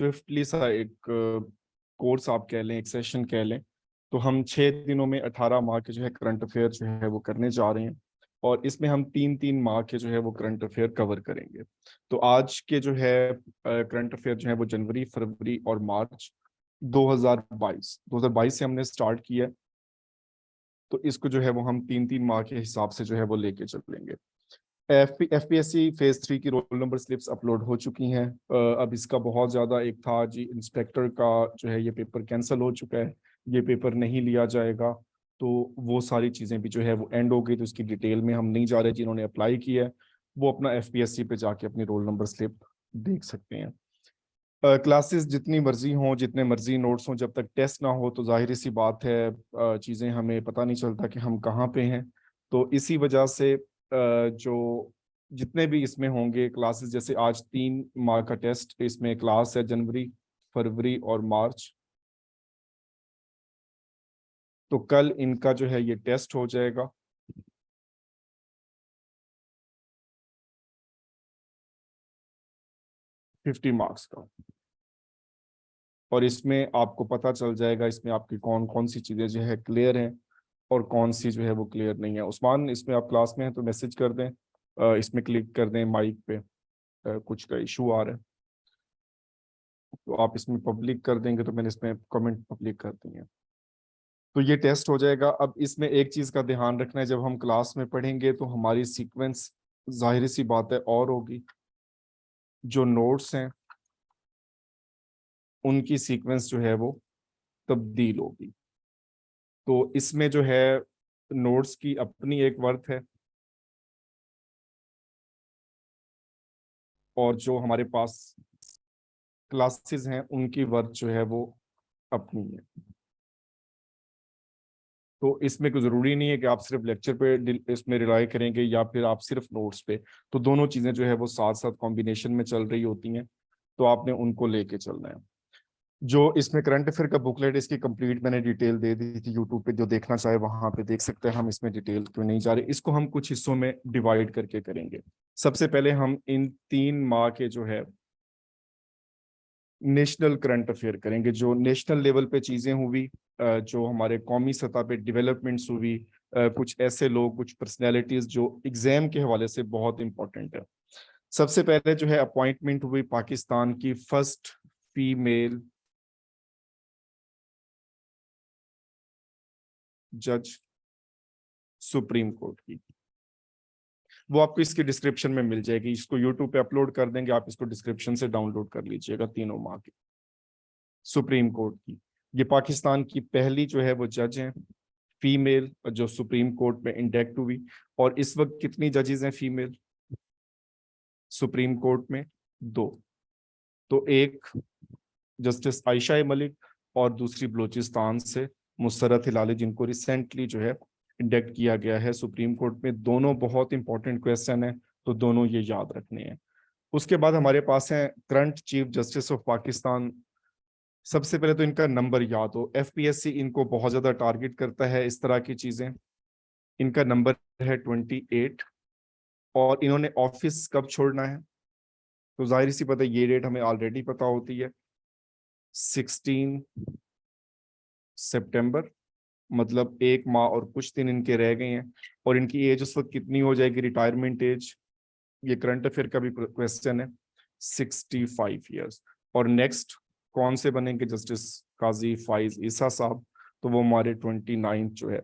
Swiftly सा एक course आप कह लें, एक सेशन कह लें, तो हम 6 दिनों में 18 माह के जो है करंट अफेयर जो है वो करने जा रहे हैं। और इसमें हम 3-3 माह के जो है वो करंट अफेयर कवर करेंगे। तो आज के जो है करंट अफेयर जो है वो जनवरी, फरवरी और मार्च 2022 से हमने स्टार्ट किया है। तो इसको जो है वो हम 3-3 माह के हिसाब से जो है वो लेके चलेंगे। एफपीएससी फेज 3 की रोल नंबर स्लिप्स अपलोड हो चुकी हैं। अब इसका बहुत ज्यादा एक था जी, इंस्पेक्टर का जो है ये पेपर कैंसिल हो चुका है, ये पेपर नहीं लिया जाएगा। तो वो सारी चीजें भी जो है वो एंड हो गई, तो इसकी डिटेल में हम नहीं जा रहे। जिन्होंने अप्लाई किया है वो अपना एफपीएससी पे जाके अपनी रोल नंबर स्लिप देख सकते हैं। क्लासेस जितनी मर्जी हों, जितने मर्जी नोट्स हों, जब तक टेस्ट ना हो तो जाहिर सी बात है चीज़ें हमें पता नहीं चलता कि हम कहाँ पे हैं। तो इसी वजह से जो जितने भी इसमें होंगे क्लासेस, जैसे आज 3 माह का टेस्ट इसमें क्लास है जनवरी, फरवरी और मार्च, तो कल इनका जो है ये टेस्ट हो जाएगा। फिफ्टी मार्क्स का। और इसमें आपको पता चल जाएगा इसमें आपकी कौन कौन सी चीज़ें जो है क्लियर हैं और कौन सी जो है वो क्लियर नहीं है। उस्मान, इसमें आप क्लास में हैं तो मैसेज कर दें, इसमें क्लिक कर दें माइक पे, कुछ का इशू आ रहा है तो आप इसमें पब्लिक कर देंगे तो मैंने इसमें कमेंट पब्लिक कर दिए। तो ये टेस्ट हो जाएगा। अब इसमें एक चीज़ का ध्यान रखना है, जब हम क्लास में पढ़ेंगे तो हमारी सीक्वेंस जाहिर सी बात है और होगी, जो नोट्स हैं उनकी सीक्वेंस जो है वो तब्दील होगी। तो इसमें जो है नोट्स की अपनी एक वर्थ है और जो हमारे पास क्लासेस हैं उनकी वर्थ जो है वो अपनी है। तो इसमें कोई ज़रूरी नहीं है कि आप सिर्फ लेक्चर पे इसमें रिलाई करेंगे या फिर आप सिर्फ नोट्स पे। तो दोनों चीज़ें जो है वो साथ साथ कॉम्बिनेशन में चल रही होती हैं, तो आपने उनको लेके चलना है। जो इसमें करंट अफेयर का बुकलेट, इसकी कंप्लीट मैंने डिटेल दे दी थी यूट्यूब पे, जो देखना चाहे वहां पे देख सकते हैं। हम इसमें डिटेल क्यों नहीं जा रहे, इसको हम कुछ हिस्सों में डिवाइड करके करेंगे। सबसे पहले हम इन 3 माह के जो है नेशनल करंट अफेयर करेंगे, जो नेशनल लेवल पे चीजें हुई, जो हमारे कौमी सतह पे डेवलपमेंट्स हुई, कुछ ऐसे लोग, कुछ पर्सनैलिटीज जो एग्जाम के हवाले से बहुत इंपॉर्टेंट है। सबसे पहले जो है अपॉइंटमेंट हुई पाकिस्तान की फर्स्ट फीमेल जज सुप्रीम कोर्ट की। वो आपको इसकी डिस्क्रिप्शन में मिल जाएगी, इसको यूट्यूब पे अपलोड कर देंगे, आप इसको डिस्क्रिप्शन से डाउनलोड कर लीजिएगा। 3 माह की सुप्रीम कोर्ट की, ये पाकिस्तान की पहली जो है वो जज हैं फीमेल जो सुप्रीम कोर्ट में इंडेक्ट हुई। और इस वक्त कितनी जजेस हैं फीमेल सुप्रीम कोर्ट में? 2। तो एक जस्टिस आयशा मलिक और दूसरी बलूचिस्तान से मुसर्रत हिलाली, जिनको रिसेंटली जो है इंडेक्ट किया गया है सुप्रीम कोर्ट में। दोनों बहुत इंपॉर्टेंट क्वेश्चन है, तो दोनों ये याद रखने हैं। उसके बाद हमारे पास है current chief justice of Pakistan. सबसे पहले तो इनका नंबर याद हो, एफपीएससी इनको बहुत ज्यादा टारगेट करता है इस तरह की चीजें। इनका नंबर है 28। और इन्होंने ऑफिस कब छोड़ना है, तो जाहिर सी पता है ये डेट हमें ऑलरेडी पता होती है, 16 सितंबर। मतलब 1 माह और कुछ दिन इनके रह गए हैं। और इनकी एज उस वक्त कितनी हो जाएगी, रिटायरमेंट एज, ये करंट अफेयर का भी क्वेश्चन है, 65 ईयर्स। और नेक्स्ट कौन से बनेंगे जस्टिस? काजी फाइज ईसा साहब। तो वो हमारे 29 जो है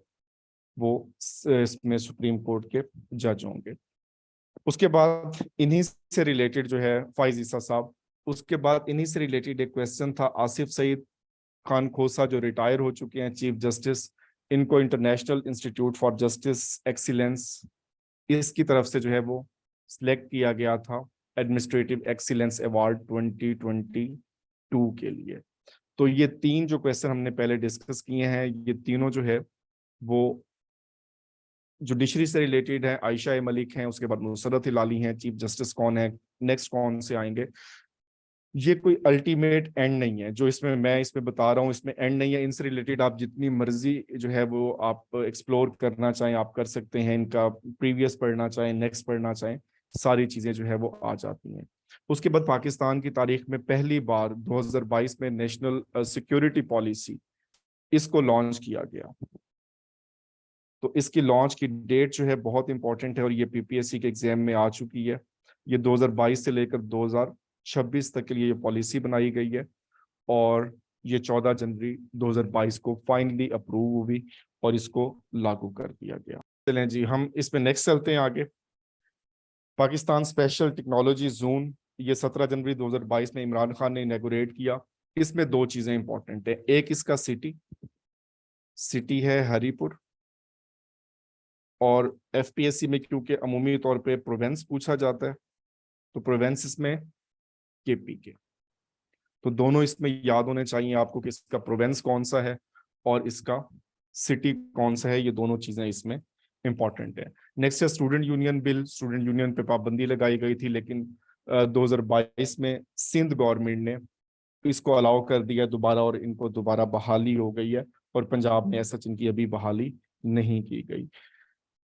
वो इसमें सुप्रीम कोर्ट के जज होंगे। उसके बाद इन्हीं से रिलेटेड जो है फाइज ईसा साहब। उसके बाद इन्हीं से रिलेटेड एक क्वेश्चन था आसिफ सईद खान खोसा, जो रिटायर हो चुके हैं चीफ जस्टिस। इनको international institute for justice excellence इसकी तरफ से जो है वो सिलेक्ट किया गया था एडमिनिस्ट्रेटिव एक्सीलेंस अवार्ड 2022 के लिए। तो ये 3 जो क्वेश्चन हमने पहले डिस्कस किए हैं, ये तीनों जो है वो जुडिशरी से रिलेटेड है। आयशा मलिक हैं, उसके बाद मुसर्रत हिलाली हैं, चीफ जस्टिस कौन है, नेक्स्ट कौन से आएंगे। ये कोई अल्टीमेट एंड नहीं है, जो इसमें मैं इसमें बता रहा हूँ इसमें एंड नहीं है। इनसे रिलेटेड आप जितनी मर्जी जो है वो आप एक्सप्लोर करना चाहें आप कर सकते हैं, इनका प्रीवियस पढ़ना चाहें, नेक्स्ट पढ़ना चाहें, सारी चीजें जो है वो आ जाती हैं। उसके बाद पाकिस्तान की तारीख में पहली बार 2022 में नेशनल सिक्योरिटी पॉलिसी इसको लॉन्च किया गया। तो इसकी लॉन्च की डेट जो है बहुत इंपॉर्टेंट है और ये पीपीएससी के एग्जाम में आ चुकी है। ये 2022 से लेकर 2026 तक के लिए ये पॉलिसी बनाई गई है और ये 14 जनवरी 2022 को फाइनली अप्रूव हुई और इसको लागू कर दिया गया। चलें जी, हम इसमें नेक्स्ट चलते हैं आगे। पाकिस्तान स्पेशल टेक्नोलॉजी जोन, ये 17 जनवरी 2022 में इमरान खान ने इनॉग्रेट किया। इसमें दो चीजें इंपॉर्टेंट है, एक इसका सिटी है हरीपुर, और एफपीएससी में क्योंकि अमूमी तौर पे प्रोवेंस पूछा जाता है तो प्रोवेंस इसमें केपी के, तो दोनों इसमें याद होने चाहिए आपको कि इसका प्रोवेंस कौन सा है और इसका सिटी कौन सा है, ये दोनों चीजें इसमें इंपॉर्टेंट है। नेक्स्ट है student union bill. Student union पे पाबंदी लगाई गई थी, लेकिन 2022 में सिंध गवर्नमेंट ने इसको अलाउ कर दिया दोबारा और इनको दोबारा बहाली हो गई है, और पंजाब में ऐसा इनकी अभी बहाली नहीं की गई।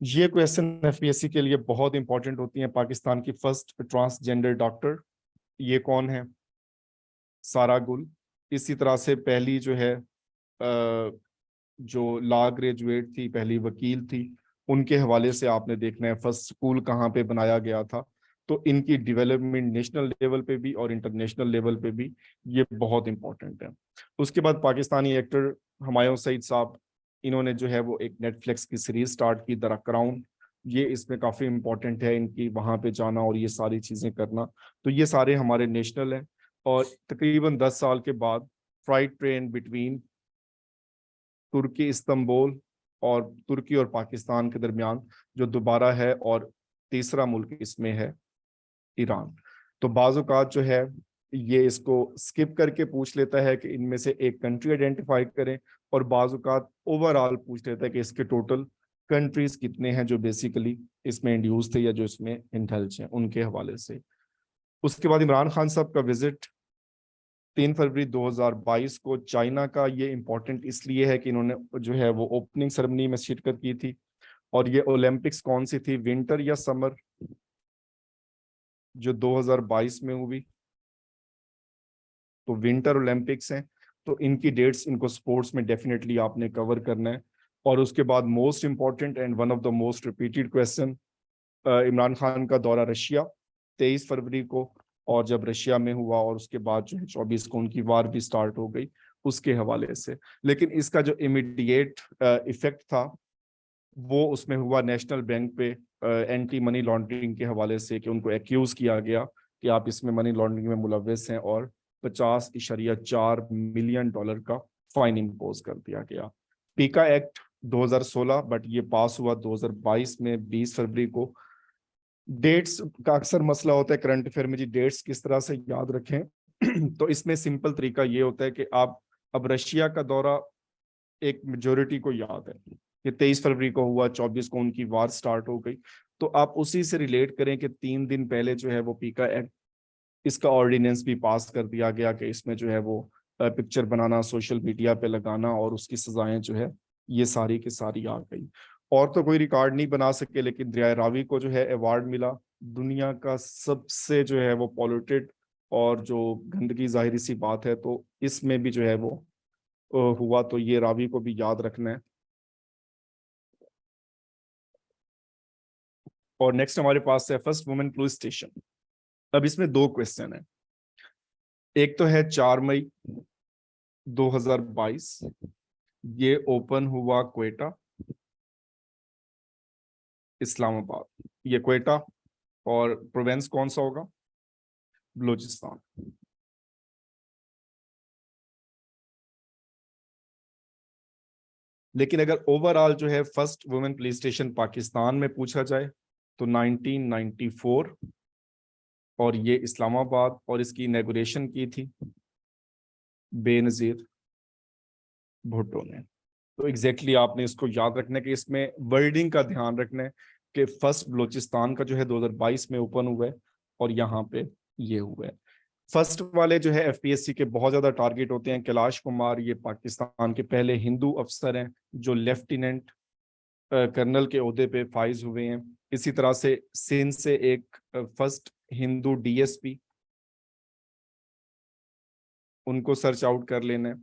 ये क्वेश्चन एफपीएससी के लिए बहुत इंपॉर्टेंट होती है। पाकिस्तान की फर्स्ट ट्रांसजेंडर डॉक्टर ये कौन है? सारा गुल। इसी तरह से पहली जो है जो लॉ ग्रेजुएट थी, पहली वकील थी, उनके हवाले से आपने देखना है फर्स्ट स्कूल कहाँ पे बनाया गया था। तो इनकी डेवलपमेंट नेशनल लेवल पे भी और इंटरनेशनल लेवल पे भी ये बहुत इंपॉर्टेंट है। उसके बाद पाकिस्तानी एक्टर हुमायूं सईद साहब, इन्होंने जो है वो एक नेटफ्लिक्स की सीरीज स्टार्ट की द क्राउन। ये इसमें काफी इंपॉर्टेंट है इनकी वहां पे जाना और ये सारी चीजें करना। तो ये सारे हमारे नेशनल हैं। और तकरीबन 10 साल के बाद फ्राइट ट्रेन बिटवीन तुर्की इस्तांबुल और तुर्की और पाकिस्तान के दरमियान जो दोबारा है, और तीसरा मुल्क इसमें है ईरान। तो बाज़-औक़ात जो है ये इसको स्किप करके पूछ लेता है कि इनमें से एक कंट्री आइडेंटिफाई करें, और बाज़-औक़ात ओवरऑल पूछ लेता है कि इसके टोटल कंट्रीज कितने हैं जो बेसिकली इसमें इंड्यूस थे या जो इसमें इंटेलिजेंट हैं, उनके हवाले से। उसके बाद इमरान खान साहब का विजिट 3 फरवरी 2022 को चाइना का, ये इंपॉर्टेंट इसलिए है कि इन्होंने जो है वो ओपनिंग सेरेमनी में शिरकत की थी। और ये ओलंपिक्स कौन सी थी, विंटर या समर, जो 2022 में हुई? तो विंटर ओलंपिक्स हैं। तो इनकी डेट्स, इनको स्पोर्ट्स में डेफिनेटली आपने कवर करना है। और उसके बाद most important and one of the most repeated question, Imran Khan का दौरा रशिया 23 फरवरी को, और जब रशिया में हुआ और उसके बाद जो है 24 को उनकी वार भी स्टार्ट हो गई उसके हवाले से। लेकिन इसका जो इमीडिएट इफेक्ट था वो उसमें हुआ नेशनल बैंक पे एंटी मनी लॉन्ड्रिंग के हवाले से, कि उनको एक्यूज किया गया कि आप इसमें मनी लॉन्ड्रिंग में मुलव्वस हैं, और 50.4 मिलियन डॉलर का फाइन इम्पोज कर दिया गया। पीका एक्ट 2016, बट ये पास हुआ 2022 में 20 फरवरी को। डेट्स का अक्सर मसला होता है करंट अफेयर में जी, डेट्स किस तरह से याद रखें। तो इसमें सिंपल तरीका ये होता है कि आप, अब रशिया का दौरा एक मेजोरिटी को याद है कि 23 फरवरी को हुआ, 24 को उनकी वार स्टार्ट हो गई। तो आप उसी से रिलेट करें कि 3 दिन पहले जो है वो पीका एक्ट, इसका ऑर्डिनेंस भी पास कर दिया गया कि इसमें जो है वो पिक्चर बनाना, सोशल मीडिया पे लगाना, और उसकी सजाएं जो है ये सारी की सारी आ गई। और तो कोई रिकॉर्ड नहीं बना सके, लेकिन दरिया रावी को जो है अवार्ड मिला दुनिया का सबसे जो है वो पॉल्यूटेड और जो गंदगी, जाहिर सी बात है, तो इसमें भी जो है वो हुआ। तो ये रावी को भी याद रखना है। और नेक्स्ट हमारे पास है फर्स्ट वुमेन पुलिस स्टेशन। अब इसमें दो क्वेश्चन है। एक तो है 4 मई 2022, ये ओपन हुआ क्वेटा, इस्लामाबाद, ये क्वेटा, और प्रोवेंस कौन सा होगा? बलूचिस्तान। लेकिन अगर ओवरऑल जो है first women police station Pakistan में पूछा जाए तो 1994, और ये इस्लामाबाद, और इसकी इनॉग्रेशन की थी बेनजीर भुट्टो ने। तो एग्जैक्टली आपने इसको याद रखना है कि इसमें वर्डिंग का ध्यान रखना है कि फर्स्ट बलूचिस्तान का जो है 2022 में ओपन हुआ है, और यहाँ पे ये हुआ है। फर्स्ट वाले जो है एफपीएससी के बहुत ज्यादा टारगेट होते हैं। कैलाश कुमार, ये पाकिस्तान के पहले हिंदू अफसर हैं जो लेफ्टिनेंट कर्नल के ओहदे पे फाइज हुए हैं। इसी तरह से सिंध से एक फर्स्ट हिंदू डीएसपी, उनको सर्च आउट कर लेना है।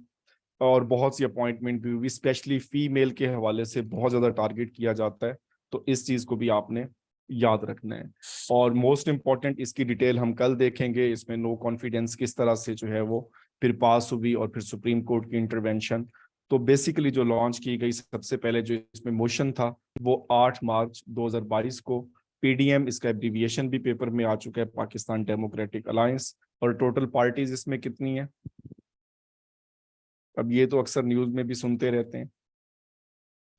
और बहुत सी अपॉइंटमेंट भी हुई, स्पेशली फीमेल के हवाले से बहुत ज्यादा टारगेट किया जाता है, तो इस चीज को भी आपने याद रखना है। और मोस्ट इंपॉर्टेंट, इसकी डिटेल हम कल देखेंगे, इसमें नो कॉन्फिडेंस किस तरह से जो है वो फिर पास हुई और फिर सुप्रीम कोर्ट की इंटरवेंशन। तो बेसिकली जो लॉन्च की गई सबसे पहले जो इसमें मोशन था वो 8 मार्च 2022 को, पीडीएम इसका एब्रीविएशन भी पेपर में आ चुका है, पाकिस्तान डेमोक्रेटिक अलायंस। और टोटल पार्टीज इसमें कितनी है, अब ये तो अक्सर न्यूज में भी सुनते रहते हैं,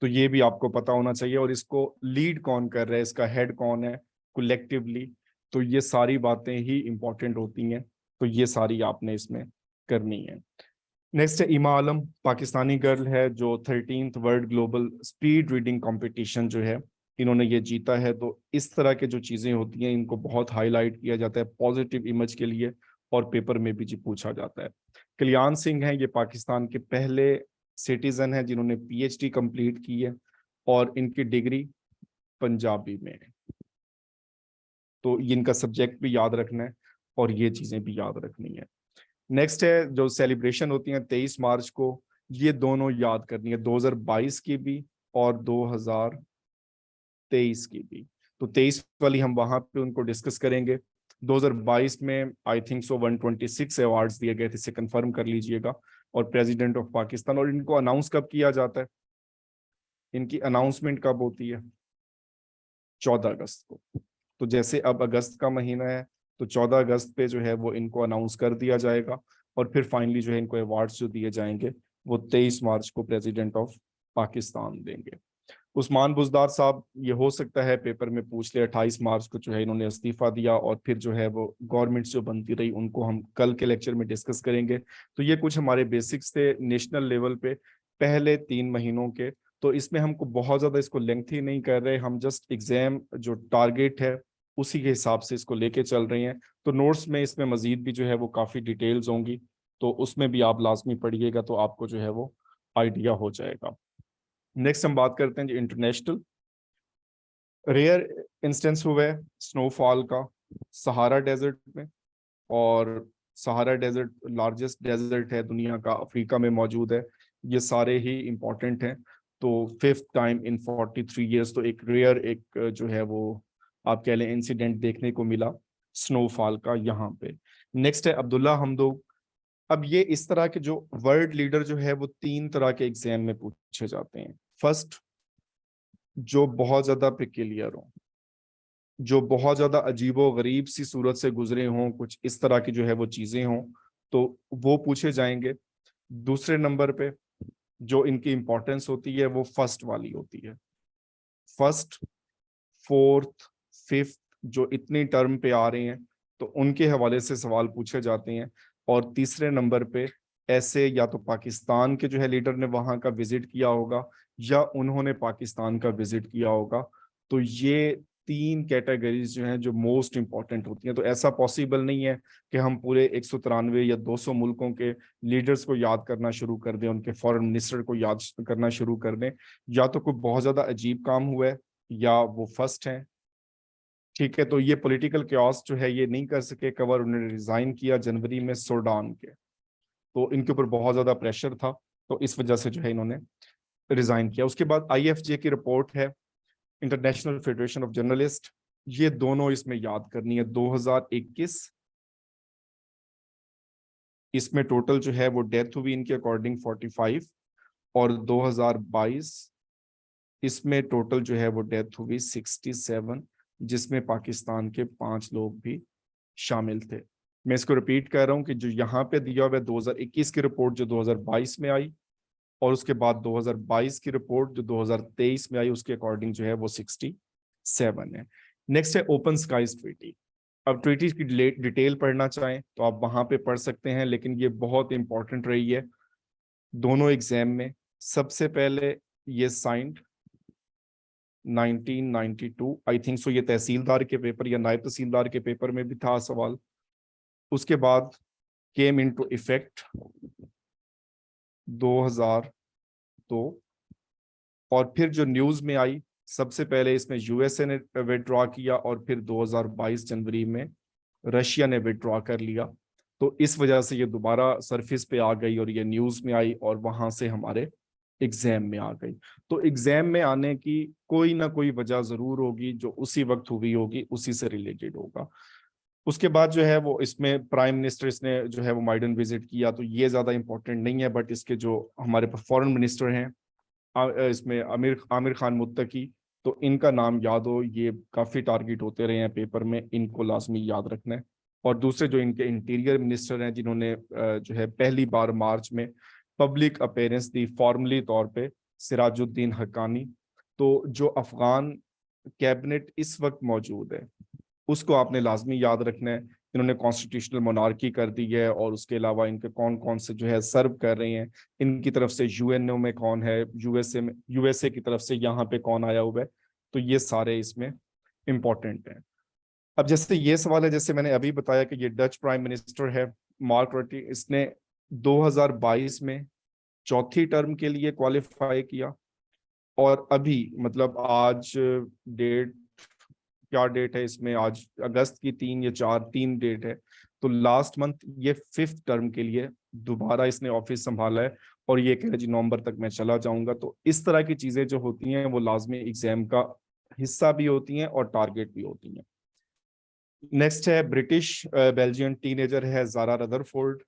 तो ये भी आपको पता होना चाहिए। और इसको लीड कौन कर रहा है, इसका हेड कौन है कलेक्टिवली, तो ये सारी बातें ही इंपॉर्टेंट होती हैं, तो ये सारी आपने इसमें करनी है। नेक्स्ट है ईमा आलम, पाकिस्तानी गर्ल है जो 13th world global speed reading competition जो है इन्होंने ये जीता है। तो इस तरह के जो चीजें होती हैं इनको बहुत हाईलाइट किया जाता है पॉजिटिव इमेज के लिए, और पेपर में भी जी पूछा जाता है। कल्याण सिंह है, ये पाकिस्तान के पहले सिटीजन है जिन्होंने पीएचडी कंप्लीट की है, और इनकी डिग्री पंजाबी में है, तो इनका सब्जेक्ट भी याद रखना है और ये चीजें भी याद रखनी है। नेक्स्ट है जो सेलिब्रेशन होती है 23 मार्च को, ये दोनों याद करनी है, 2022 की भी और 2023 की भी। तो 23 वाली हम वहां पे उनको डिस्कस करेंगे। 2022 में आई थिंक सो 126 अवार्ड्स दिए गए थे, इसे कंफर्म कर लीजिएगा। और प्रेसिडेंट ऑफ पाकिस्तान, और इनको अनाउंस कब किया जाता है, इनकी अनाउंसमेंट कब होती है, 14 अगस्त को। तो जैसे अब अगस्त का महीना है, तो 14 अगस्त पे जो है वो इनको अनाउंस कर दिया जाएगा, और फिर फाइनली जो है इनको अवार्ड्स जो दिए जाएंगे वो 23 मार्च को प्रेसिडेंट ऑफ पाकिस्तान देंगे। उस्मान बुजदार साहब, ये हो सकता है पेपर में पूछ ले, 28 मार्च को जो है इन्होंने इस्तीफा दिया, और फिर जो है वो गवर्नमेंट्स जो बनती रही उनको हम कल के लेक्चर में डिस्कस करेंगे। तो ये कुछ हमारे बेसिक्स थे नेशनल लेवल पे पहले 3 महीनों के। तो इसमें हमको बहुत ज्यादा इसको लेंथी नहीं कर रहे, हम जस्ट एग्जाम जो टारगेट है उसी के हिसाब से इसको लेके चल रहे हैं। तो नोट्स में इसमें मजीद भी जो है वो काफी डिटेल्स होंगी, तो उसमें भी आप लाजमी पढ़िएगा, तो आपको जो है वो आइडिया हो जाएगा। नेक्स्ट हम बात करते हैं जो इंटरनेशनल रेयर इंस्टेंस हुआ है स्नोफॉल का सहारा डेजर्ट में। और सहारा डेजर्ट लार्जेस्ट डेजर्ट है दुनिया का, अफ्रीका में मौजूद है। ये सारे ही इंपॉर्टेंट हैं। तो 5th टाइम इन 43 ईयर्स, तो एक रेयर एक जो है वो आप कह लें इंसिडेंट देखने को मिला स्नोफॉल का यहाँ पे। नेक्स्ट है अब्दुल्ला हमदोग। अब ये इस तरह के जो वर्ल्ड लीडर जो है वो 3 तरह के एग्जाम में पूछे जाते हैं। फर्स्ट, जो बहुत ज्यादा पिक्यूलियर हो, जो बहुत ज्यादा अजीबो गरीब सी सूरत से गुजरे हों, कुछ इस तरह की जो है वो चीजें हों, तो वो पूछे जाएंगे। दूसरे नंबर पे जो इनकी इंपॉर्टेंस होती है वो फर्स्ट वाली होती है, फर्स्ट, फोर्थ, फिफ्थ, जो इतनी टर्म पे आ रहे हैं तो उनके हवाले से सवाल पूछे जाते हैं। और तीसरे नंबर पे ऐसे या तो पाकिस्तान के जो है लीडर ने वहां का विजिट किया होगा, या उन्होंने पाकिस्तान का विजिट किया होगा। तो ये 3 कैटेगरीज जो हैं जो मोस्ट इंपॉर्टेंट होती हैं। तो ऐसा पॉसिबल नहीं है कि हम पूरे 193 या 200 मुल्कों के लीडर्स को याद करना शुरू कर दें, उनके फॉरेन मिनिस्टर को याद करना शुरू कर दें। या तो कोई बहुत ज्यादा अजीब काम हुआ है, या वो फर्स्ट है। ठीक है, तो ये पॉलिटिकल क्योस जो है ये नहीं कर सके कवर, उन्होंने रिजाइन किया जनवरी में सूडान के, तो इनके ऊपर बहुत ज्यादा प्रेशर था, तो इस वजह से जो है इन्होंने रिजाइन किया। उसके बाद आईएफजे की रिपोर्ट है, इंटरनेशनल फेडरेशन ऑफ जर्नलिस्ट, ये दोनों इसमें याद करनी है। 2021 इसमें टोटल जो है वो डेथ हुई इनके अकॉर्डिंग 45, और 2022 इसमें टोटल जो है वो डेथ हुई 67, जिसमें पाकिस्तान के 5 लोग भी शामिल थे। मैं इसको रिपीट कर रहा हूं कि जो यहाँ पे दिया हुआ है 2021 की रिपोर्ट जो 2022 में आई, और उसके बाद 2022 की रिपोर्ट जो 2023 में आई, उसके अकॉर्डिंग जो है वो 67 है। नेक्स्ट है ओपन स्काईज ट्रीटी। अब ट्रीटी की डिटेल पढ़ना चाहें तो आप वहां पे पढ़ सकते हैं, लेकिन ये बहुत इंपॉर्टेंट रही है दोनों एग्जाम में। सबसे पहले ये साइंड 1992 आई थिंक सो, ये तहसीलदार के पेपर या नायब तहसीलदार के पेपर में भी था सवाल। उसके बाद केम इनटू इफेक्ट 2002, और फिर जो न्यूज में आई सबसे पहले इसमें यूएसए ने विड्रॉ किया, और फिर 2022 जनवरी में रशिया ने विड्रॉ कर लिया। तो इस वजह से ये दोबारा सरफेस पे आ गई और ये न्यूज में आई और वहां से हमारे एग्जाम में आ गई। तो एग्जाम में आने की कोई ना कोई वजह जरूर होगी जो उसी वक्त हुई होगी, उसी से रिलेटेड होगा। उसके बाद जो है वो इसमें प्राइम मिनिस्टर इसने जो है वो माइडन विजिट किया, तो ये ज्यादा इंपॉर्टेंट नहीं है, बट इसके जो हमारे फॉरेन मिनिस्टर हैं इसमें आमिर आमिर खान मुत्तकी, तो इनका नाम याद हो, ये काफी टारगेट होते रहे हैं पेपर में, इनको लाजमी याद रखना है। और दूसरे जो इनके इंटीरियर मिनिस्टर हैं जिन्होंने जो है पहली बार मार्च में पब्लिक अपीयरेंस दी फॉर्मली तौर पे, सिराजुद्दीन हक्कानी। तो जो अफगान कैबिनेट इस वक्त मौजूद है उसको आपने लाजमी याद रखना है। इन्होंने कॉन्स्टिट्यूशनल मोनार्की कर दी है, और उसके अलावा इनके कौन कौन से जो है सर्व कर रहे हैं, इनकी तरफ से यूएनओ में कौन है, यूएसए की तरफ से यहाँ पे कौन आया हुआ है, तो ये सारे इसमें इंपॉर्टेंट हैं। अब जैसे ये सवाल है, जैसे मैंने अभी बताया कि ये डच प्राइम मिनिस्टर है मार्क रटी, इसने 2022 में चौथी टर्म के लिए क्वालिफाई किया, और अभी मतलब आज डेट, क्या डेट है इसमें, आज अगस्त की 3 डेट है, तो लास्ट मंथ ये 5th टर्म के लिए दोबारा इसने ऑफिस संभाला है, और ये कह रहे जी नवंबर तक मैं चला जाऊंगा। तो इस तरह की चीजें जो होती हैं वो लाजमी एग्जाम का हिस्सा भी होती हैं और टारगेट भी होती हैं। नेक्स्ट है ब्रिटिश बेल्जियन टीनेजर है ज़ारा रदरफोर्ड,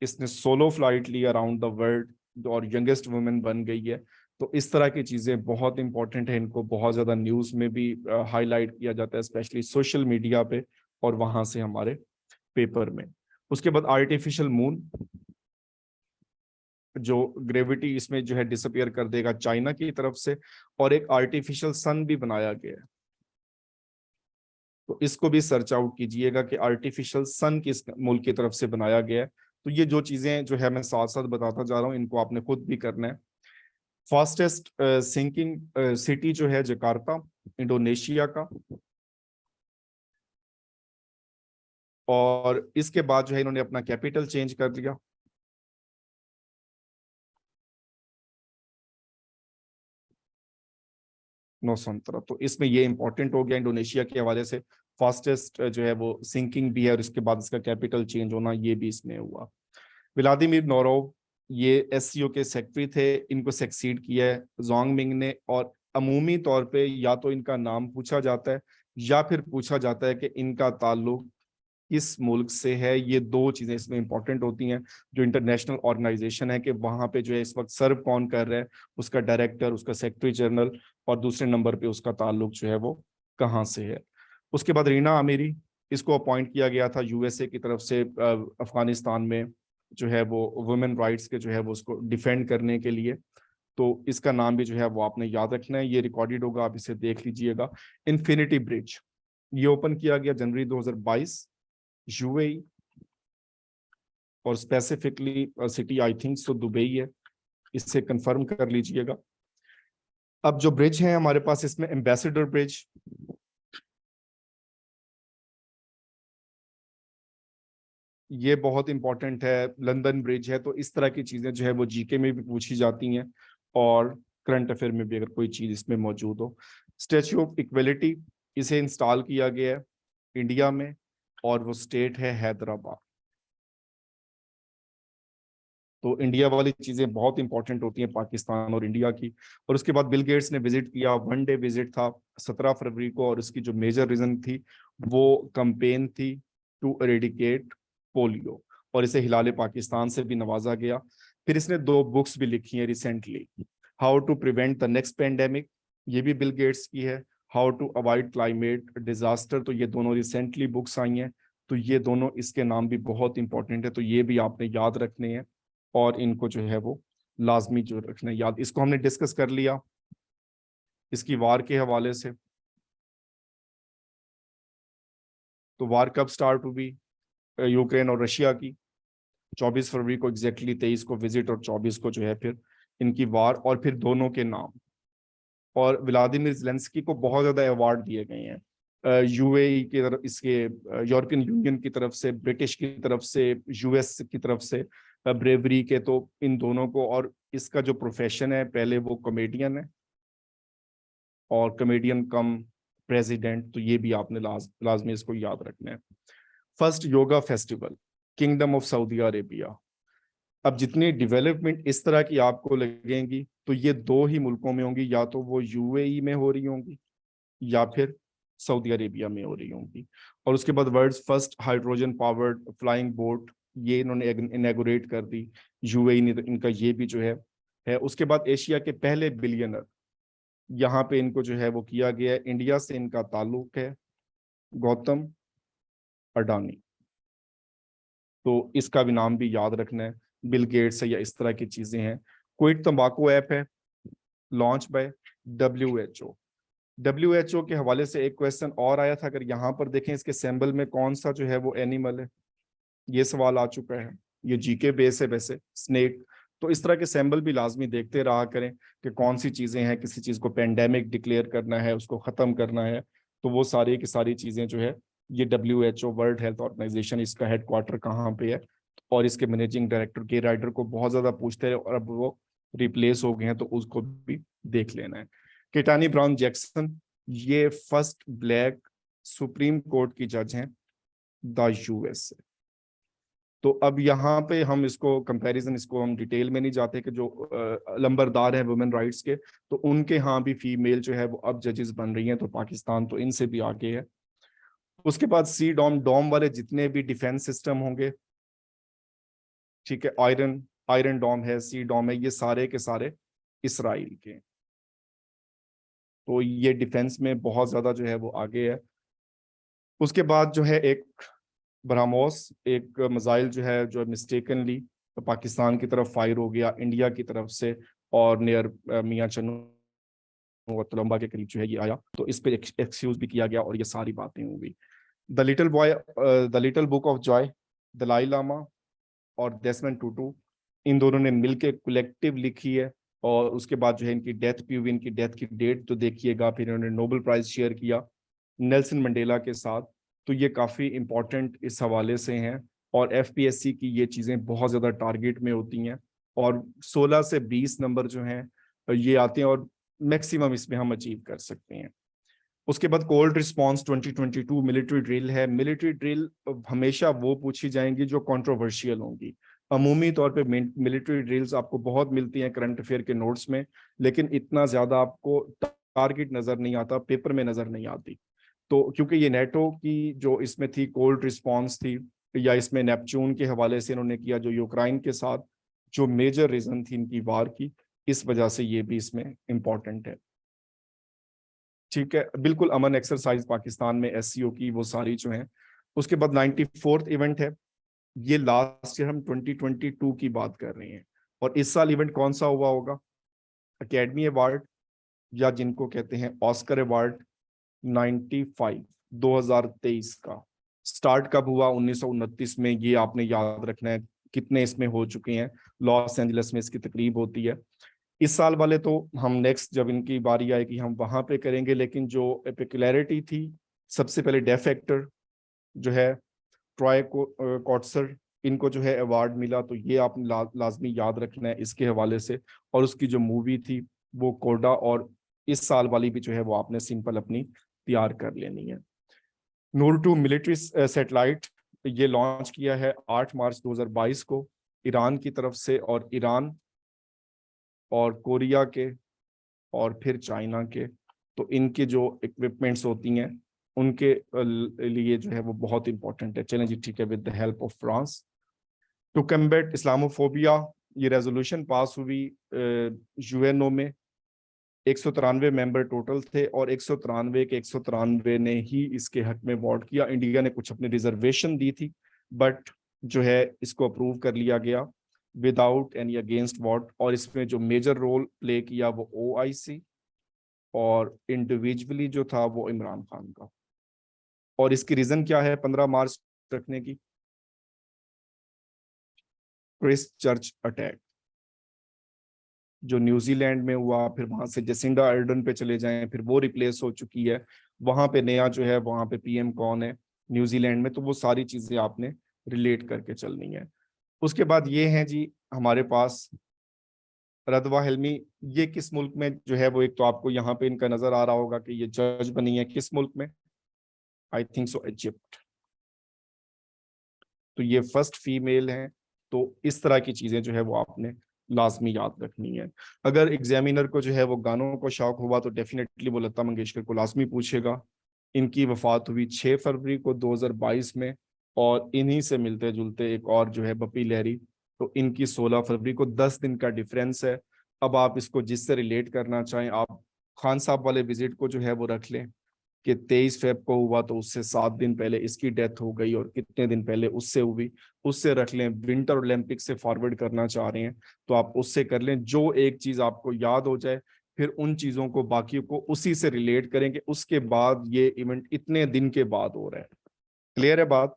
इसने सोलो फ्लाइट ली अराउंड द वर्ल्ड और यंगेस्ट वुमेन बन गई है। तो इस तरह की चीजें बहुत इंपॉर्टेंट है, इनको बहुत ज्यादा न्यूज में भी हाईलाइट किया जाता है, स्पेशली सोशल मीडिया पे और वहां से हमारे पेपर में। उसके बाद आर्टिफिशियल मून, जो ग्रेविटी इसमें जो है डिसअपियर कर देगा चाइना की तरफ से, और एक आर्टिफिशियल सन भी बनाया गया है, तो इसको भी सर्च आउट कीजिएगा कि आर्टिफिशियल सन किस मुल्क की तरफ से बनाया गया है। तो ये जो चीजें जो है मैं साथ साथ बताता जा रहा हूँ, इनको आपने खुद भी करना है। फास्टेस्ट सिंकिंग सिटी जो है जकार्ता, इंडोनेशिया का। और इसके बाद जो है इन्होंने अपना कैपिटल चेंज कर लिया। नौसंतरा, तो इसमें ये इंपॉर्टेंट हो गया इंडोनेशिया के हवाले से, फास्टेस्ट जो है वो सिंकिंग भी है, और इसके बाद इसका कैपिटल चेंज होना ये भी इसमें हुआ। व्लादिमीर नोरोव, ये एससीओ के सेक्रेटरी थे, इनको सक्सीड किया है जोंग मिंग ने। और अमूमी तौर पे या तो इनका नाम पूछा जाता है या फिर पूछा जाता है कि इनका ताल्लुक किस मुल्क से है। ये दो चीजें इसमें इंपॉर्टेंट होती हैं। जो इंटरनेशनल ऑर्गेनाइजेशन है कि वहां पे जो है इस वक्त सर्व कौन कर रहा है, उसका डायरेक्टर, उसका सेक्रेटरी जनरल, और दूसरे नंबर पे उसका ताल्लुक जो है वो कहाँ से है। उसके बाद रीना अमीरी, इसको अपॉइंट किया गया था यूएसए की तरफ से अफगानिस्तान में जो है वो वुमेन राइट्स के जो है वो उसको डिफेंड करने के लिए। तो इसका नाम भी जो है वो आपने याद रखना है, ये रिकॉर्डेड होगा, आप इसे देख लीजिएगा। इन्फिनिटी ब्रिज, ये ओपन किया गया जनवरी 2022 यूएई, और specifically city I think so Dubai है, इससे कंफर्म कर लीजिएगा। अब जो ब्रिज है हमारे पास इसमें एम्बेसडर ब्रिज, ये बहुत इंपॉर्टेंट है। लंदन ब्रिज है। तो इस तरह की चीजें जो है वो जीके में भी पूछी जाती हैं, और करंट अफेयर में भी अगर कोई चीज इसमें मौजूद हो। स्टैच्यू ऑफ इक्वलिटी, इसे इंस्टॉल किया गया है इंडिया में, और वो स्टेट है हैदराबाद। तो इंडिया वाली चीजें बहुत इंपॉर्टेंट होती हैं पाकिस्तान और इंडिया की। और उसके बाद बिल गेट्स ने विजिट किया, 1 डे विजिट था 17 फरवरी को, और उसकी जो मेजर रीजन थी वो कंपेन थी टू एरेडिकेट पोलियो, और इसे हिलाले पाकिस्तान से भी नवाजा गया। फिर इसने 2 बुक्स भी लिखी हैं recently, how to prevent the next pandemic, ये भी बिल गेट्स की है, how to avoid climate disaster, तो ये दोनों रिसेंटली बुक्स आई हैं। तो ये दोनों, इसके नाम भी बहुत इंपॉर्टेंट है, तो ये भी आपने याद रखने हैं, और इनको जो है वो लाजमी जो रखना है याद। इसको हमने डिस्कस कर लिया इसकी वार के हवाले से। तो वार कब स्टार्ट हुई यूक्रेन और रशिया की, 24 फरवरी को एग्जैक्टली, 23 को विजिट, और 24 को जो है फिर इनकी वार, और फिर दोनों के नाम। और व्लादिमीर ज़ेलेंस्की को बहुत ज्यादा अवार्ड दिए गए हैं यूएई की तरफ, इसके यूरोपियन यूनियन की तरफ से, ब्रिटिश की तरफ से, यूएस की तरफ से, ब्रेवरी के। तो इन दोनों को, और इसका जो प्रोफेशन है, पहले वो कॉमेडियन है और कॉमेडियन कम प्रेसिडेंट, तो ये भी आपने लाजमी इसको याद रखना है। First yoga festival, kingdom of Saudi Arabia. अब जितनी डेवलपमेंट इस तरह की आपको लगेंगी तो ये दो ही मुल्कों में होंगी, या तो वो यूएई में हो रही होंगी या फिर सऊदी अरेबिया में हो रही होंगी। और उसके बाद world's first hydrogen powered flying boat, ये इन्होंने इनैगोरेट कर दी, यूएई ने इनका ये भी जो है। उसके बाद एशिया के पहले बिलियनर, यहाँ पे इनको जो है वो किया गया है। इंडिया से इनका ताल्लुक है, गौतम अडानी, तो इसका भी नाम भी याद रखना है, बिल गेट्स है या इस तरह की चीजें हैं। क्विट तंबाकू ऐप है, लॉन्च बाय WHO। WHO के हवाले से एक क्वेश्चन और आया था, अगर यहाँ पर देखें इसके सिंबल में कौन सा जो है वो एनिमल है, ये सवाल आ चुका है। ये जीके बेस है वैसे, स्नेक। तो इस तरह के सिंबल भी लाजमी देखते रहा करें कि कौन सी चीजें हैं, किसी चीज को पेंडेमिक डिक्लेयर करना है, उसको खत्म करना है, तो वो सारी की सारी चीजें जो है ये WHO वर्ल्ड हेल्थ ऑर्गेनाइजेशन, इसका हेडक्वार्टर कहाँ पे है, और इसके मैनेजिंग डायरेक्टर के राइडर को बहुत ज्यादा पूछते हैं और अब वो रिप्लेस हो गए हैं, तो उसको भी देख लेना है। केटानी ब्राउन जैक्सन, ये फर्स्ट ब्लैक सुप्रीम कोर्ट की जज हैं द यूएस से। तो अब यहाँ पे हम इसको कंपैरिजन, इसको हम डिटेल में नहीं जाते कि जो लंबरदार है वुमेन राइट्स के, तो उनके यहाँ भी फीमेल जो है वो अब जजेस बन रही हैं, तो पाकिस्तान तो इनसे भी आगे है। उसके बाद सी डॉम, डॉम वाले जितने भी डिफेंस सिस्टम होंगे, ठीक है, आयरन आयरन डॉम है, सी डॉम है, ये सारे के सारे इसराइल के, तो ये डिफेंस में बहुत ज्यादा जो है वो आगे है। उसके बाद जो है एक ब्रह्मोस, एक मिसाइल जो है जो मिस्टेकनली पाकिस्तान की तरफ फायर हो गया इंडिया की तरफ से, और नियर मियां चन्नू और तलम्बा के करीब जो है ये आया, तो इस पे एक्सक्यूज भी किया गया और ये सारी बातें हुई। The little boy, the little book of joy, Dalai Lama और डेसमंड टूटू, इन दोनों ने मिलकर कलेक्टिव लिखी है। और उसके बाद जो है इनकी डेथ भी हुई, इनकी डेथ की डेट तो देखिएगा, फिर इन्होंने नोबेल प्राइज शेयर किया नेल्सन मंडेला के साथ, तो ये काफ़ी इंपॉर्टेंट इस हवाले से हैं। और एफपीएससी की ये चीज़ें बहुत ज़्यादा टारगेट में होती हैं, और 16 से 20 नंबर जो हैं ये आते हैं, और मैक्सिमम इसमें हम अचीव कर सकते हैं। उसके बाद कोल्ड रिस्पॉन्स 2022 मिलिट्री ड्रिल है। मिलिट्री ड्रिल हमेशा वो पूछी जाएंगी जो कंट्रोवर्शियल होंगी। अमूमी तौर पे मिलिट्री ड्रिल्स आपको बहुत मिलती हैं करंट अफेयर के नोट्स में, लेकिन इतना ज़्यादा आपको टारगेट नज़र नहीं आता, पेपर में नज़र नहीं आती। तो क्योंकि ये नेटो की जो इसमें थी कोल्ड रिस्पॉन्स थी, या इसमें नेपच्यून के हवाले से इन्होंने किया जो यूक्रेन के साथ, जो मेजर रीजन थी इनकी वार की, इस वजह से ये भी इसमें इंपॉर्टेंट है। ठीक है, बिल्कुल अमन एक्सरसाइज पाकिस्तान में एससीओ की वो सारी जो हैं। उसके बाद 94th इवेंट है, ये लास्ट ईयर हम 2022 की बात कर रहे हैं, और इस साल इवेंट कौन सा हुआ होगा, एकेडमी अवार्ड या जिनको कहते हैं ऑस्कर अवार्ड 95 2023 का। स्टार्ट कब हुआ, 1929 में, ये आपने याद रखना है। कितने इसमें हो चुके हैं, लॉस एंजलिस में इसकी तकरीब होती है। इस साल वाले तो हम नेक्स्ट जब इनकी बारी आएगी हम वहां पे करेंगे, लेकिन जो पेक्युलैरिटी थी, सबसे पहले डेफ एक्टर जो है ट्रॉय कॉट्सर, इनको जो है अवार्ड मिला, तो ये आपने लाजमी याद रखना है इसके हवाले से। और उसकी जो मूवी थी वो कोडा, और इस साल वाली भी जो है वो आपने सिंपल अपनी तैयार कर लेनी है। नूर 2 मिलिट्री सैटेलाइट, ये लॉन्च किया है 8 मार्च 2022 को ईरान की तरफ से, और ईरान और कोरिया के और फिर चाइना के, तो इनके जो इक्विपमेंट्स होती हैं उनके लिए जो है वो बहुत इंपॉर्टेंट है। चलें जी, ठीक है, with the help of France to combat Islamophobia, ये रेजोल्यूशन पास हुई यूएनओ में। 193 मेंबर टोटल थे, और 193 के 193 ने ही इसके हक में वोट किया। इंडिया ने कुछ अपनी रिजर्वेशन दी थी, बट जो है इसको अप्रूव कर लिया गया विदाउट एनी अगेंस्ट वोट। और इसमें जो मेजर रोल प्ले किया वो OIC, और इंडिविजुअली जो था वो इमरान खान का। और इसकी रीजन क्या है 15 मार्च रखने की, क्रिस्ट चर्च अटैक जो न्यूजीलैंड में हुआ, फिर वहां से जेसिंडा अर्डन पे चले जाएं, फिर वो रिप्लेस हो चुकी है, वहां पे नया जो है वहां पे पीएम कौन है न्यूजीलैंड में, तो वो सारी चीजें आपने रिलेट करके चलनी है। उसके बाद ये है जी हमारे पास रदवा हिल्मी, ये किस मुल्क में जो है वो, एक तो आपको यहाँ पे इनका नजर आ रहा होगा कि ये जज बनी है किस मुल्क में, आई थिंक सो इजिप्ट। तो ये फर्स्ट फीमेल हैं। तो इस तरह की चीजें जो है वो आपने लाजमी याद रखनी है। अगर एग्जामिनर को जो है वो गानों को शौक हुआ तो डेफिनेटली वो लता मंगेशकर को लाजमी पूछेगा। इनकी वफात हुई 6 फरवरी को 2022 में, और इन्हीं से मिलते जुलते एक और जो है बप्पी लहरी, तो इनकी 16 फरवरी को, 10 दिन का डिफरेंस है। अब आप इसको जिससे रिलेट करना चाहें, आप खान साहब वाले विजिट को जो है वो रख लें कि 23 फेब को हुआ तो उससे 7 दिन पहले इसकी डेथ हो गई, और कितने दिन पहले उससे हुई, उससे रख लें। विंटर ओलंपिक से फॉरवर्ड करना चाह रहे हैं तो आप उससे कर लें, जो एक चीज आपको याद हो जाए, फिर उन चीजों को बाकी को उसी से रिलेट करेंगे। उसके बाद ये इवेंट इतने दिन के बाद हो रहा है। क्लियर है बात?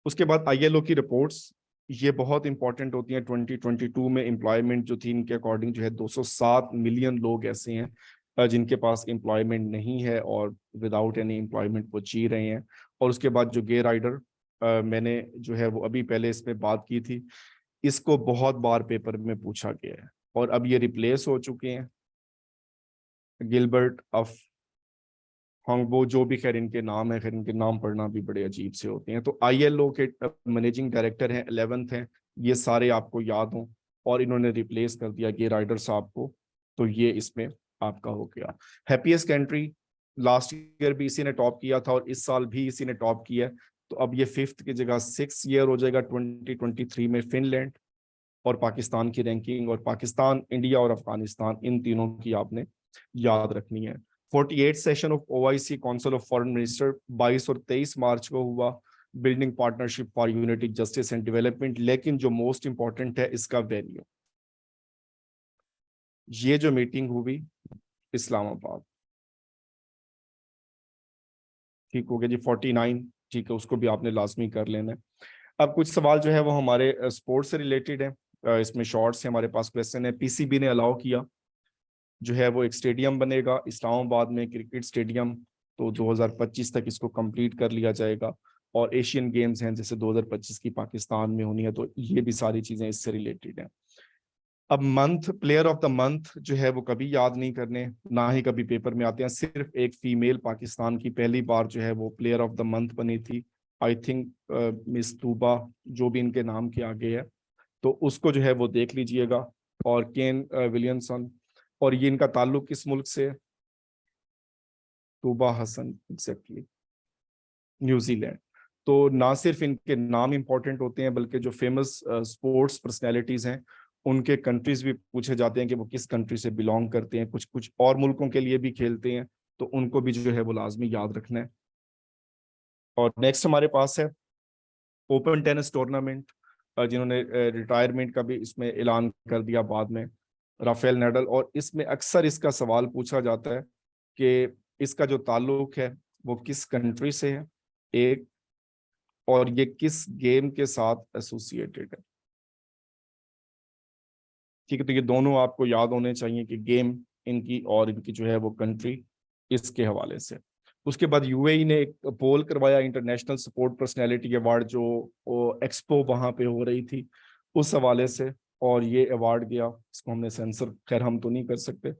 उसके बाद आईएलओ की रिपोर्ट्स, ये बहुत इंपॉर्टेंट होती हैं। 2022 में एम्प्लॉयमेंट जो थी इनके अकॉर्डिंग जो है 207 मिलियन लोग ऐसे हैं जिनके पास एम्प्लॉयमेंट नहीं है और विदाउट एनी एम्प्लॉयमेंट वो जी रहे हैं। और उसके बाद जो गे राइडर, मैंने जो है वो अभी पहले इसमें बात की थी, इसको बहुत बार पेपर में पूछा गया है और अब ये रिप्लेस हो चुके हैं। गिलबर्ट ऑफ वो जो भी, खैर इनके नाम है, खैर इनके नाम पढ़ना भी बड़े अजीब से होते हैं। तो आईएलओ के मैनेजिंग डायरेक्टर हैं, 11th हैं, ये सारे आपको याद हों, और इन्होंने रिप्लेस कर दिया गे राइडर साहब को। तो ये इसमें आपका हो गया। हैप्पीएस्ट कंट्री, लास्ट ईयर भी इसी ने टॉप किया था और इस साल भी इसी ने टॉप किया। तो अब ये 5th की जगह 6 ईयर हो जाएगा 2023 में फिनलैंड। और पाकिस्तान की रैंकिंग, और पाकिस्तान, इंडिया और अफगानिस्तान, इन तीनों की आपने याद रखनी है। 48 session of OIC council of foreign minister 22 और 23 मार्च को हुआ, building partnership for unity, justice and development. लेकिन जो मोस्ट इंपॉर्टेंट है इसका वेन्यू, ये जो मीटिंग हुई इस्लामाबाद, ठीक हो गया जी। 49, ठीक है, उसको भी आपने लाजमी कर लेना है। अब कुछ सवाल जो है वो हमारे स्पोर्ट्स से रिलेटेड है। इसमें शॉर्ट्स है, हमारे पास क्वेश्चन है। पीसीबी ने अलाउ किया जो है वो एक स्टेडियम बनेगा इस्लामाबाद में, क्रिकेट स्टेडियम। तो 2025 तक इसको कंप्लीट कर लिया जाएगा। और एशियन गेम्स हैं जैसे 2025 की पाकिस्तान में होनी है, तो ये भी सारी चीजें इससे रिलेटेड हैं। अब month, player of the month जो है वो कभी याद नहीं करने, ना ही कभी पेपर में आते हैं। सिर्फ एक फीमेल पाकिस्तान की पहली बार जो है वो प्लेयर ऑफ द मंथ बनी थी, आई थिंक मिस तूबा, जो भी इनके नाम के आगे है, तो उसको जो है वो देख लीजिएगा। और केन विलियमसन, और ये इनका ताल्लुक किस मुल्क से? Tooba Hasan, exactly, New Zealand. तो ना सिर्फ इनके नाम इंपॉर्टेंट होते हैं, बल्कि जो फेमस स्पोर्ट्स पर्सनैलिटीज हैं उनके कंट्रीज भी पूछे जाते हैं कि वो किस कंट्री से बिलोंग करते हैं। कुछ कुछ और मुल्कों के लिए भी खेलते हैं, तो उनको भी जो है वो लाजमी याद रखना है। और नेक्स्ट हमारे पास है ओपन टेनिस टूर्नामेंट, जिन्होंने रिटायरमेंट का भी इसमें ऐलान कर दिया बाद में, राफेल नडाल। और इसमें अक्सर इसका सवाल पूछा जाता है कि इसका जो ताल्लुक है वो किस कंट्री से है, एक, और ये किस गेम के साथ एसोसिएटेड है। ठीक है, तो ये दोनों आपको याद होने चाहिए कि गेम इनकी और इनकी जो है वो कंट्री, इसके हवाले से। उसके बाद यूएई ने एक पोल करवाया, इंटरनेशनल सपोर्ट पर्सनैलिटी अवार्ड, जो एक्सपो वहां पे हो रही थी, उस हवाले से। और ये अवार्ड गया, इसको हमने सेंसर, खैर हम तो नहीं कर सकते,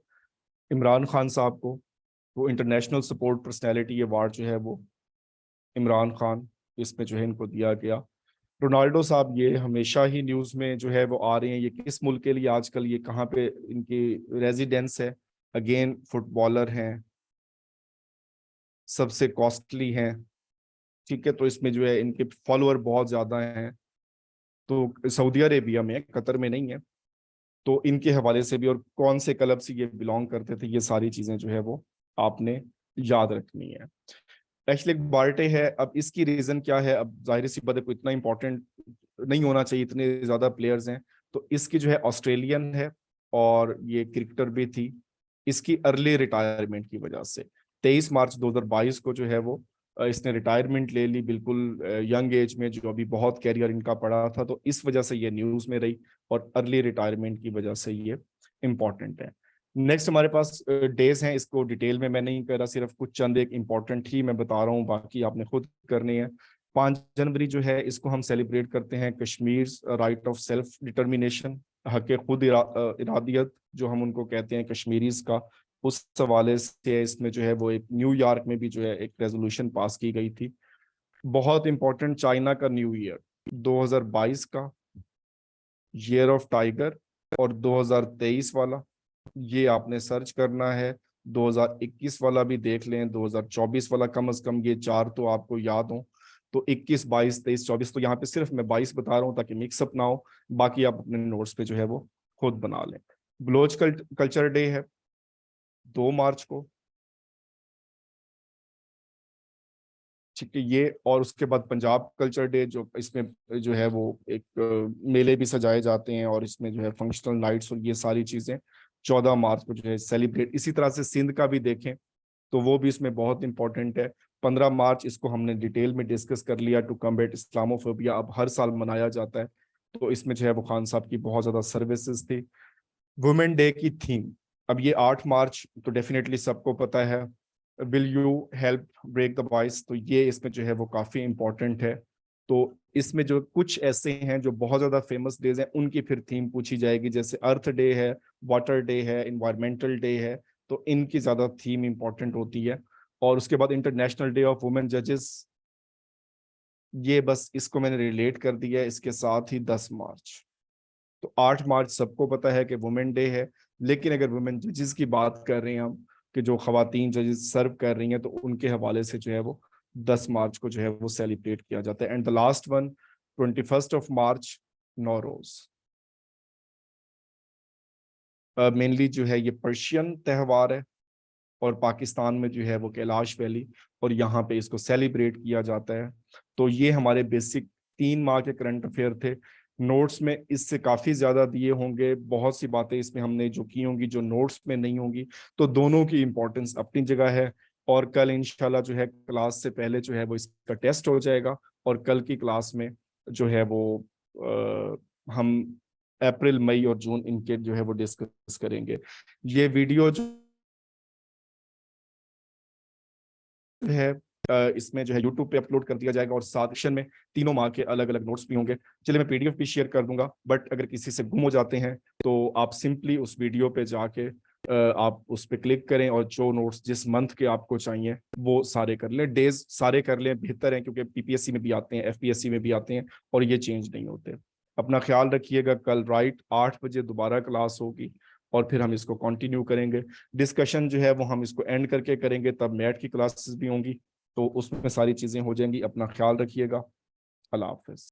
इमरान खान साहब को। वो इंटरनेशनल सपोर्ट पर्सनैलिटी अवार्ड जो है वो इमरान खान, इसमें जो है इनको दिया गया। रोनाल्डो साहब, ये हमेशा ही न्यूज में जो है वो आ रहे हैं, ये किस मुल्क के लिए आजकल, ये कहाँ पे इनकी रेजिडेंस है? अगेन फुटबॉलर हैं, सबसे कॉस्टली हैं, ठीक है। तो इसमें जो है इनके फॉलोअर बहुत ज्यादा हैं। तो सऊदी अरेबिया में, कतर में नहीं है। तो इनके हवाले से भी, और कौन से क्लब से ये बिलोंग करते थे, ये सारी चीजें जो है वो आपने याद रखनी है। एशलेक बार्टे है, अब इसकी रीजन क्या है? अब जाहिर सी बात है, कोई इतना इंपॉर्टेंट नहीं होना चाहिए, इतने ज्यादा प्लेयर्स हैं। तो इसकी जो है ऑस्ट्रेलियन है, और ये क्रिकेटर भी थी। इसकी अर्ली रिटायरमेंट की वजह से 23 मार्च 2022 को जो है वो इसने रिटायरमेंट ले ली, बिल्कुल यंग एज में, जो अभी बहुत कैरियर इनका पड़ा था, तो इस वजह से ये न्यूज में रही, और अर्ली रिटायरमेंट की वजह से ये इंपॉर्टेंट है। नेक्स्ट हमारे पास डेज हैं, इसको डिटेल में मैं नहीं कर रहा, सिर्फ कुछ चंद एक इंपॉर्टेंट ही मैं बता रहा हूँ, बाकी आपने खुद करने हैं। 5 जनवरी जो है इसको हम सेलिब्रेट करते हैं Kashmir right of self determination, हक खुद इरादियत जो हम उनको कहते हैं कश्मीरीज का। उस हवाले से इसमें जो है वो एक न्यूयॉर्क में भी जो है एक रेजोल्यूशन पास की गई थी। बहुत इंपॉर्टेंट, चाइना का न्यू ईयर 2022 का, ईयर ऑफ टाइगर, और 2023 वाला ये आपने सर्च करना है। 2021 वाला भी देख लें, 2024 वाला, कम से कम ये चार तो आपको याद हो। तो 21, 22, 23, 24, तो यहाँ पे सिर्फ मैं 22 बता रहा हूँ ताकि मिक्सअप ना हो, बाकी आप अपने नोट्स पे जो है वो खुद बना लें। ब्लोच कल्चर डे है 2 मार्च को, ठीक है ये। और उसके बाद पंजाब कल्चर डे, जो इसमें जो है वो एक मेले भी सजाए जाते हैं, और इसमें जो है फंक्शनल नाइट्स और ये सारी चीजें 14 मार्च को जो है सेलिब्रेट। इसी तरह से सिंध का भी देखें तो वो भी इसमें बहुत इंपॉर्टेंट है। 15 मार्च इसको हमने डिटेल में डिस्कस कर लिया, टू कम्बेट इस्लामोफोबिया, अब हर साल मनाया जाता है। तो इसमें जो है वो खान साहब की बहुत ज्यादा सर्विसेज थी। वुमेन डे की थीम, अब ये 8 मार्च तो डेफिनेटली सबको पता है, will you help break the voice, तो ये इसमें जो है वो काफी इंपॉर्टेंट है। तो इसमें जो कुछ ऐसे हैं जो बहुत ज्यादा फेमस डेज हैं, उनकी फिर थीम पूछी जाएगी, जैसे अर्थ डे है, वाटर डे है, इन्वायरमेंटल डे है, तो इनकी ज्यादा थीम इंपॉर्टेंट होती है। और उसके बाद इंटरनेशनल डे ऑफ वुमेन जजेस, ये बस इसको मैंने रिलेट कर दिया है इसके साथ ही 10 मार्च। तो 8 मार्च सबको पता है कि वुमेन डे है, लेकिन अगर वुमेन जजेस की बात कर रहे हैं हम, कि जो खवातीन जजेस सर्व कर रही हैं, तो उनके हवाले से जो है वो 10 मार्च को जो है वो सेलिब्रेट किया जाता है। And the last one 21 of March, Nowruz. Mainly जो है ये पर्शियन त्यौहार है, और पाकिस्तान में जो है वो कैलाश वैली, और यहाँ पे इसको सेलिब्रेट किया जाता है। तो ये हमारे बेसिक 3 माह के करंट अफेयर थे। नोट्स में इससे काफी ज्यादा दिए होंगे, बहुत सी बातें इसमें हमने जो की होंगी जो नोट्स में नहीं होंगी, तो दोनों की इंपॉर्टेंस अपनी जगह है। और कल इंशाल्लाह जो है क्लास से पहले जो है वो इसका टेस्ट हो जाएगा, और कल की क्लास में जो है वो हम अप्रैल, मई और जून इनके जो है वो डिस्कस करेंगे। ये वीडियो जो है इसमें जो है यूट्यूब पे अपलोड कर दिया जाएगा, और साथ सेक्शन में 3 माह के अलग अलग नोट्स भी होंगे। चलिए मैं पीडीएफ भी शेयर कर दूंगा, बट अगर किसी से गुम हो जाते हैं तो आप सिंपली उस वीडियो पे जाके आप उस पर क्लिक करें, और जो नोट्स जिस मंथ के आपको चाहिए वो सारे कर लें, डेज सारे कर लें, बेहतर है, क्योंकि पीपीएससी में भी आते हैं, एफपीएससी में भी आते हैं, और ये चेंज नहीं होते। अपना ख्याल रखिएगा। कल राइट 8 बजे दोबारा क्लास होगी, और फिर हम इसको कंटिन्यू करेंगे। डिस्कशन जो है वो हम इसको एंड करके करेंगे, तब मैट की क्लासेस भी होंगी, तो उसमें सारी चीजें हो जाएंगी। अपना ख्याल रखिएगा। अल्लाह हाफिज।